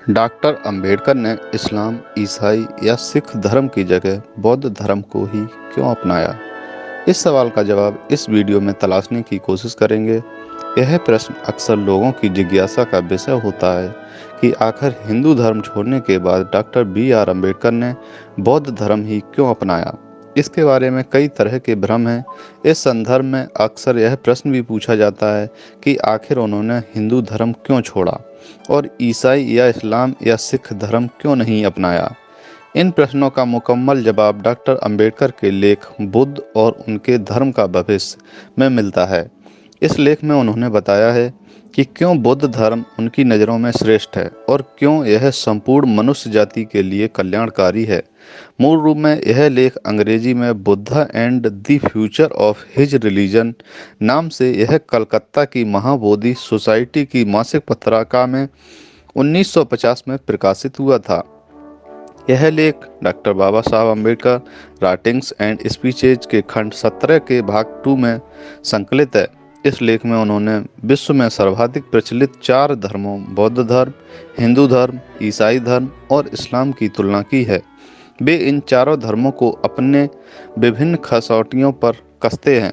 Doctor Ambedkar ने इस्लाम, ईसाई या सिख धर्म की जगह बौद्ध धर्म को ही क्यों अपनाया? इस सवाल का जवाब इस वीडियो में तलाशने की कोशिश करेंगे। यह प्रश्न अक्सर लोगों की जिज्ञासा का विषय होता है कि आखिर हिंदू धर्म छोड़ने के बाद डॉक्टर बी.आर. अंबेडकर ने बौद्ध धर्म ही क्यों अपनाया? इसके बारे में कई तरह के भ्रम हैं। इस संदर्भ में अक्सर यह प्रश्न भी पूछा जाता है कि आखिर उन्होंने हिंदू धर्म क्यों छोड़ा और ईसाई या इस्लाम या सिख धर्म क्यों नहीं अपनाया। इन प्रश्नों का मुकम्मल जवाब डॉक्टर अंबेडकर के लेख बुद्ध और उनके धर्म का भविष्य में मिलता है। इस लेख में उन्होंने बताया है कि क्यों बुद्ध धर्म उनकी नज़रों में श्रेष्ठ है और क्यों यह संपूर्ण मनुष्य जाति के लिए कल्याणकारी है। मूल रूप में यह लेख अंग्रेजी में Buddha and the future of his religion नाम से यह कलकत्ता की महाबोधि सोसाइटी की मासिक पत्रिका में 1950 में प्रकाशित हुआ था। यह लेख doctor Baba Saheb Ambedkar writings and speeches के खंड 17 के भाग 2 में संकलित है। इस लेख में उन्होंने विश्व में सर्वाधिक प्रचलित 4 धर्मों बौद्ध धर्म, हिंदू धर्म, ईसाई धर्म और इस्लाम की तुलना की है। वे इन चारों धर्मों को अपने विभिन्न कसौटियों पर कसते हैं।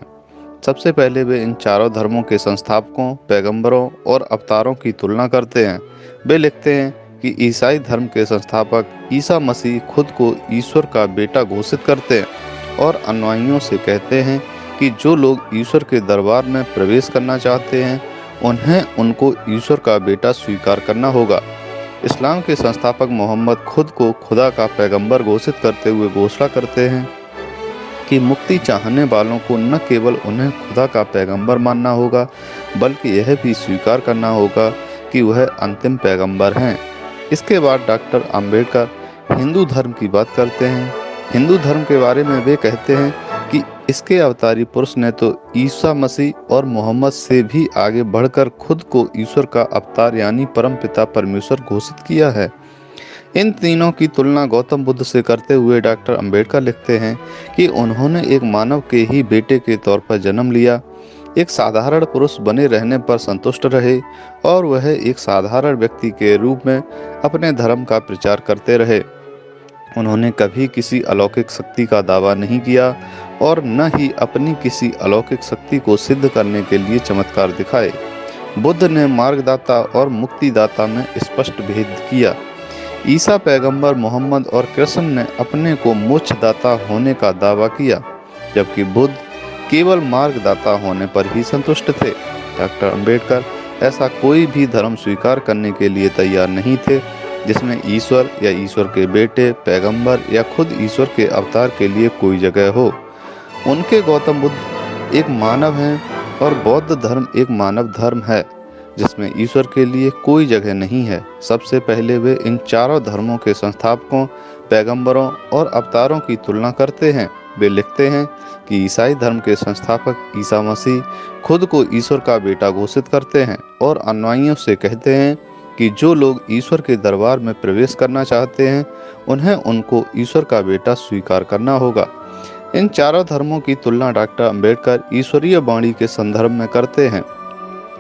सबसे पहले वे इन चारों धर्मों के संस्थापकों, पैगंबरों और अवतारों की तुलना करते हैं। वे लिखते हैं कि ईसाई धर्म के संस्थापक ईसा मसीह खुद को ईश्वर का बेटा घोषित करते हैं और अनुयायियों से कहते हैं कि जो लोग ईश्वर के दरबार में प्रवेश करना चाहते हैं उन्हें उनको ईश्वर का बेटा स्वीकार करना होगा। इस्लाम के संस्थापक मोहम्मद खुद को खुदा का पैगंबर घोषित करते हुए घोषणा करते हैं कि मुक्ति चाहने वालों को न केवल उन्हें खुदा का पैगंबर मानना होगा बल्कि यह भी स्वीकार करना होगा कि वह अंतिम पैगंबर हैं। इसके बाद डॉक्टर अंबेडकर हिंदू धर्म की बात करते हैं। हिंदू धर्म के बारे में वे कहते हैं कि इसके अवतारी पुरुष ने तो ईसा मसीह और मोहम्मद से भी आगे बढ़कर खुद को ईश्वर का अवतार यानी परमपिता परमेश्वर घोषित किया है। इन तीनों की तुलना गौतम बुद्ध से करते हुए डॉक्टर अंबेडकर लिखते हैं कि उन्होंने एक मानव के ही बेटे के तौर पर जन्म लिया, एक साधारण पुरुष बने रहने पर संतुष्ट रहे और वह एक साधारण व्यक्ति के रूप में अपने धर्म का प्रचार करते रहे। उन्होंने कभी किसी अलौकिक शक्ति का दावा नहीं किया और न ही अपनी किसी अलौकिक शक्ति को सिद्ध करने के लिए चमत्कार दिखाए। बुद्ध ने मार्गदाता और मुक्तिदाता में स्पष्ट भेद किया। ईसा पैगंबर, मोहम्मद और कृष्ण ने अपने को मोक्षदाता होने का दावा किया, जबकि बुद्ध केवल मार्गदाता होने पर ही संतुष्ट थे। डॉक्टर अंबेडकर ऐसा कोई भी धर्म स्वीकार करने के लिए तैयार नहीं थे जिसमें ईश्वर या ईश्वर के बेटे, पैगंबर या खुद ईश्वर के अवतार के लिए कोई जगह हो। उनके गौतम बुद्ध एक मानव हैं और बौद्ध धर्म एक मानव धर्म है जिसमें ईश्वर के लिए कोई जगह नहीं है। सबसे पहले वे इन चारों धर्मों के संस्थापकों, पैगंबरों और अवतारों की तुलना करते हैं। वे लिखते हैं कि ईसाई धर्म के संस्थापक ईसा मसीह खुद को ईश्वर का बेटा घोषित करते हैं और अनुयायियों से कहते हैं कि जो लोग ईश्वर के दरबार में प्रवेश करना चाहते हैं उन्हें उनको ईश्वर का बेटा स्वीकार करना होगा। इन चारों धर्मों की तुलना डॉक्टर अंबेडकर ईश्वरीय वाणी के संदर्भ में करते हैं।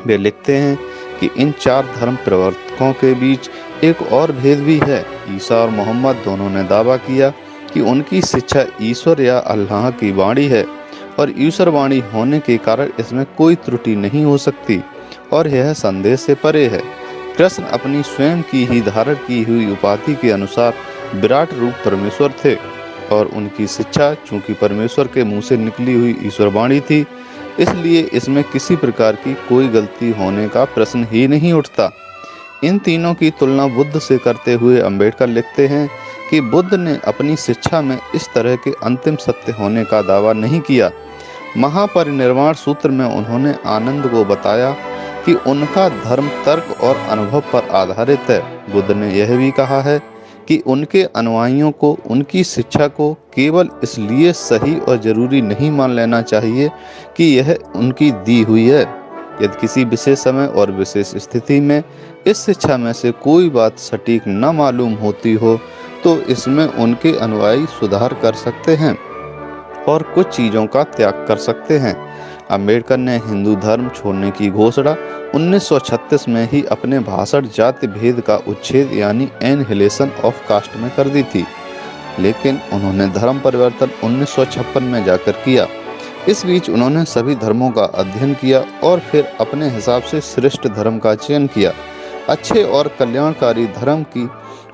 वे लिखते हैं कि इन 4 धर्म प्रवर्तकों के बीच एक और भेद भी है। ईसा और मोहम्मद दोनों ने दावा किया कि उनकी शिक्षा ईश्वर या अल्लाह की वाणी है और ईश्वर वाणी होने के कारण इसमें कोई त्रुटि नहीं हो सकती और यह संदेश से परे है। कृष्ण अपनी स्वयं की ही धारण की हुई उपाधि के अनुसार विराट रूप परमेश्वर थे और उनकी शिक्षा चूंकि परमेश्वर के मुंह से निकली हुई ईश्वर वाणी थी, इसलिए इसमें किसी प्रकार की कोई गलती होने का प्रश्न ही नहीं उठता। इन तीनों की तुलना बुद्ध से करते हुए अंबेडकर लिखते हैं कि बुद्ध ने अपनी शिक्षा में इस तरह के अंतिम सत्य होने का दावा नहीं किया। महापरिनिर्वाण सूत्र में उन्होंने आनंद को बताया कि उनका धर्म तर्क और अनुभव पर आधारित है। बुद्ध ने यह भी कहा है कि उनके अनुयायियों को उनकी शिक्षा को केवल इसलिए सही और जरूरी नहीं मान लेना चाहिए कि यह उनकी दी हुई है। यदि किसी विशेष समय और विशेष स्थिति में इस शिक्षा में से कोई बात सटीक न मालूम होती हो तो इसमें उनके अनुयायी सुधार कर सकते हैं और कुछ चीज़ों का त्याग कर सकते हैं अंबेडकर ने हिंदू धर्म छोड़ने की घोषणा 1936 में ही अपने भाषण जाति भेद का उच्छेद यानी एनहिलेशन ऑफ कास्ट में कर दी थी, लेकिन उन्होंने धर्म परिवर्तन 1956 में जाकर किया। इस बीच उन्होंने सभी धर्मों का अध्ययन किया और फिर अपने हिसाब से श्रेष्ठ धर्म का चयन किया। अच्छे और कल्याणकारी धर्म की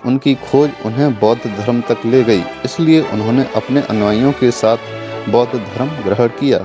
उनकी खोज उन्हें बौद्ध धर्म तक ले गई, इसलिए उन्होंने अपने अनुयायियों के साथ बौद्ध धर्म ग्रहण किया।